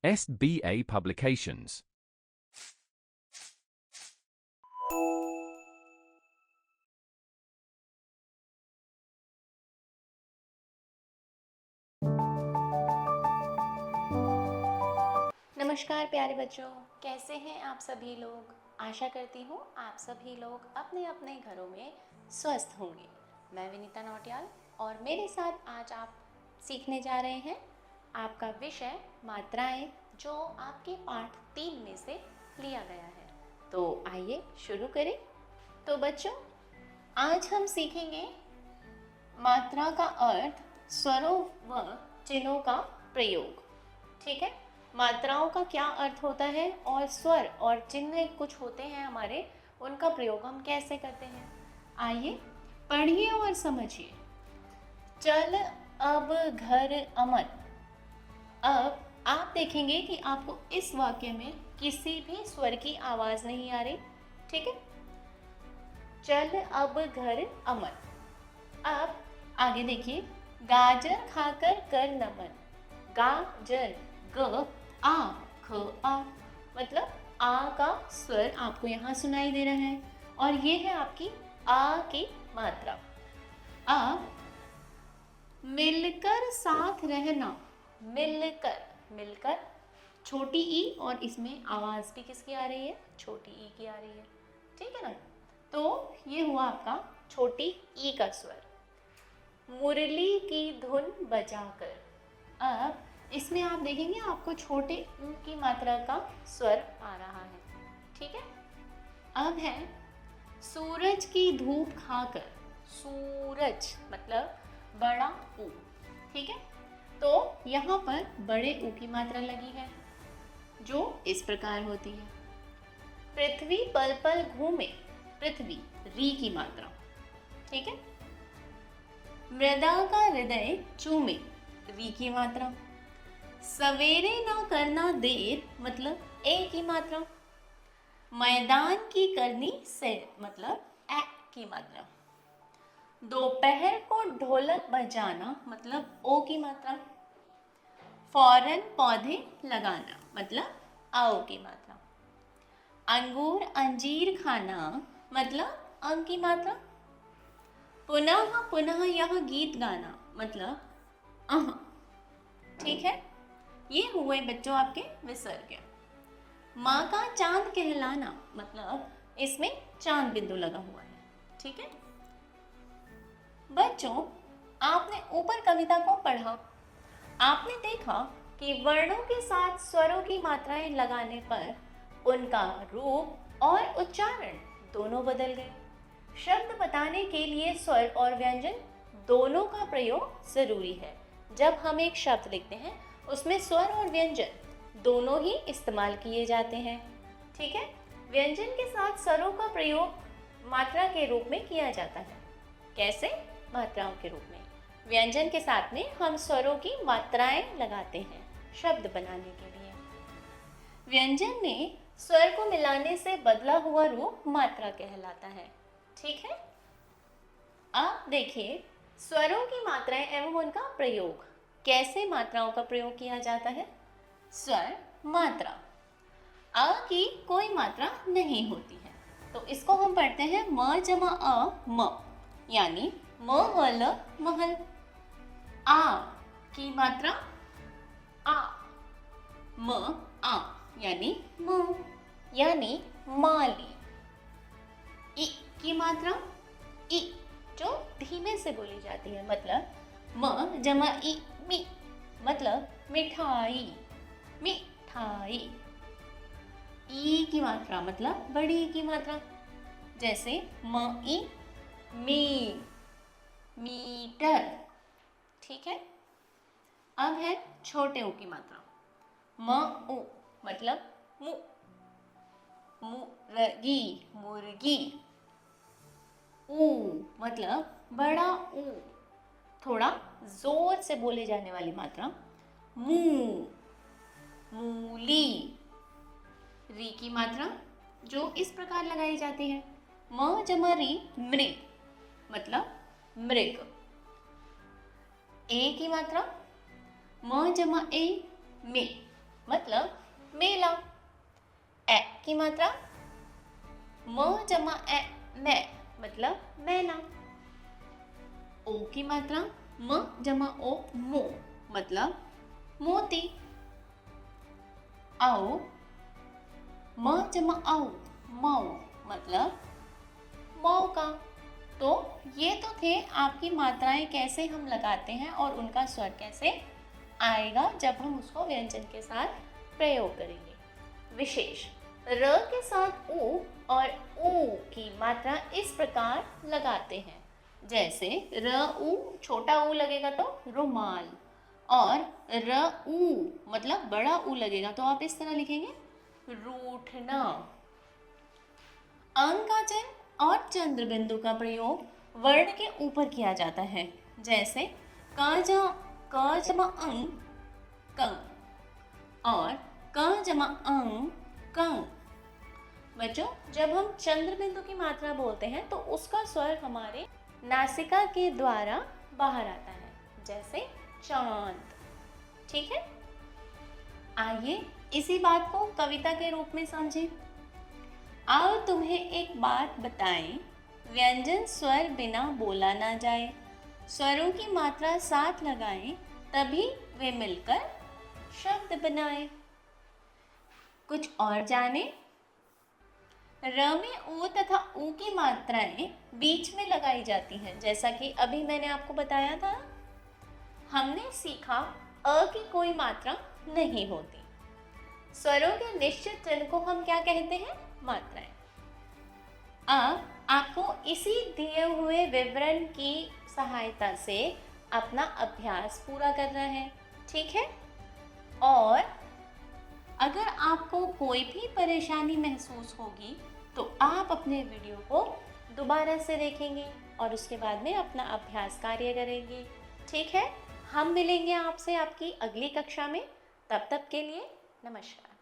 SBA Publications. नमस्कार प्यारे बच्चों, कैसे हैं आप सभी लोग। आशा करती हूँ आप सभी लोग अपने अपने घरों में स्वस्थ होंगे। मैं विनीता नौटियाल और मेरे साथ आज आप सीखने जा रहे हैं आपका विषय मात्राएं, जो आपके पाठ 3 में से लिया गया है। तो आइए शुरू करें। तो बच्चों, आज हम सीखेंगे मात्रा का अर्थ, स्वरों व चिन्हों का प्रयोग। ठीक है, मात्राओं का क्या अर्थ होता है और स्वर और चिन्ह कुछ होते हैं हमारे, उनका प्रयोग हम कैसे करते हैं। आइए पढ़िए और समझिए। चल अब घर अमन। अब आप देखेंगे कि आपको इस वाक्य में किसी भी स्वर की आवाज नहीं आ रही। ठीक है, चल अब घर अमन। अब आगे देखिए, गाजर खाकर कर नमन। गाजर, ग आ ख आ, मतलब आ का स्वर आपको यहाँ सुनाई दे रहा है और ये है आपकी आ की मात्रा। अब मिलकर साथ रहना। मिलकर, मिलकर छोटी ई और इसमें आवाज भी किसकी आ रही है, छोटी ई की आ रही है। ठीक है ना, तो ये हुआ आपका छोटी ई का स्वर। मुरली की धुन बजाकर। अब इसमें आप देखेंगे आपको छोटे ऊ की मात्रा का स्वर आ रहा है। ठीक है, अब है सूरज की धूप खाकर। सूरज मतलब बड़ा ऊ। ठीक है, तो यहाँ पर बड़े ऊ की मात्रा लगी है जो इस प्रकार होती है। पृथ्वी पल पल घूमे। पृथ्वी, री की मात्रा। ठीक है, मृदा का हृदय चूमे। री की मात्रा। सवेरे ना करना देर, मतलब ए की मात्रा। मैदान की करनी सैर, मतलब ए की मात्रा। दोपहर को ढोलक बजाना, मतलब ओ की मात्रा। फौरन पौधे लगाना, मतलब आओ की मात्रा। अंगूर अंजीर खाना, मतलब अंग की मात्रा। पुनः पुनः यह गीत गाना, मतलब अह। ठीक है, ये हुए बच्चों आपके विसर्ग। माँ का चांद कहलाना, मतलब इसमें चांद बिंदु लगा हुआ है। ठीक है बच्चों, आपने ऊपर कविता को पढ़ा। आपने देखा कि वर्णों के साथ स्वरों की मात्राएं लगाने पर उनका रूप और उच्चारण दोनों बदल गए। शब्द बताने के लिए स्वर और व्यंजन दोनों का प्रयोग जरूरी है। जब हम एक शब्द लिखते हैं उसमें स्वर और व्यंजन दोनों ही इस्तेमाल किए जाते हैं। ठीक है, व्यंजन के साथ स्वरों का प्रयोग मात्रा के रूप में किया जाता है। कैसे? मात्राओं के रूप में। व्यंजन के साथ में हम स्वरों की मात्राएं लगाते हैं शब्द बनाने के लिए। व्यंजन में स्वर को मिलाने से बदला हुआ रूप मात्रा कहलाता है। ठीक है, अब देखिए स्वरों की मात्राएं एवं उनका प्रयोग। कैसे मात्राओं का प्रयोग किया जाता है? स्वर मात्रा, अ की कोई मात्रा नहीं होती है, तो इसको हम पढ़ते हैं म जमा अ म, यानी म हल महल। आ की मात्रा आ, म आ यानी म, यानी माली। इ की मात्रा इ, जो धीमे से बोली जाती है, मतलब म जमा इ मी, मतलब मिठाई, मिठाई। ई की मात्रा मतलब बड़ी ई की मात्रा, जैसे म ई मी, मीटर। ठीक है, अब है छोटे ऊ की मात्रा। म उ मतलब मु, मुर्गी, मुर्गी। ऊ मतलब बड़ा ऊ, थोड़ा जोर से बोले जाने वाली मात्रा। मू, मूली। री की मात्रा जो इस प्रकार लगाई जाती है, म जमा री मृग, मतलब मृग। ए की मात्रा म जमा ए में, मतलब मेला। ए की मात्रा म जमा ए मैं मतलब मैना। ओ की मात्रा म जमा ओ मो मतलब मोती। आओ म जमा आओ मऊ मतलब मौका। तो ये तो थे आपकी मात्राएं कैसे हम लगाते हैं और उनका स्वर कैसे आएगा जब हम उसको व्यंजन के साथ प्रयोग करेंगे। विशेष र के साथ ऊ और ऊ की मात्रा इस प्रकार लगाते हैं, जैसे र ऊ छोटा ऊ लगेगा तो रुमाल, और र ऊ मतलब बड़ा ऊ लगेगा तो आप इस तरह लिखेंगे रूठना। अंक का चिन्ह और चंद्र बिंदु का प्रयोग वर्ण के ऊपर किया जाता है, जैसे क जमा अंग कंग और क जमा अंग कंग। बच्चों, जब हम चंद्र बिंदु की मात्रा बोलते हैं तो उसका स्वर हमारे नासिका के द्वारा बाहर आता है, जैसे चांद। ठीक है, आइए इसी बात को कविता के रूप में समझें। आओ तुम्हें एक बात बताएं, व्यंजन स्वर बिना बोला ना जाए। स्वरों की मात्रा साथ लगाएं, तभी वे मिलकर शब्द बनाएं। कुछ और जानें। र में ऊ तथा ऊ की मात्राएं बीच में लगाई जाती हैं, जैसा कि अभी मैंने आपको बताया था। हमने सीखा अ की कोई मात्रा नहीं होती। स्वरों के निश्चित चिन्ह को हम क्या कहते हैं? मात्राएं। अब आपको इसी दिए हुए विवरण की सहायता से अपना अभ्यास पूरा करना है, ठीक है? और अगर आपको कोई भी परेशानी महसूस होगी तो आप अपने वीडियो को दोबारा से देखेंगे और उसके बाद में अपना अभ्यास कार्य करेंगे, ठीक है? हम मिलेंगे आपसे आपकी अगली कक्षा में। तब तक के लिए नमस्कार।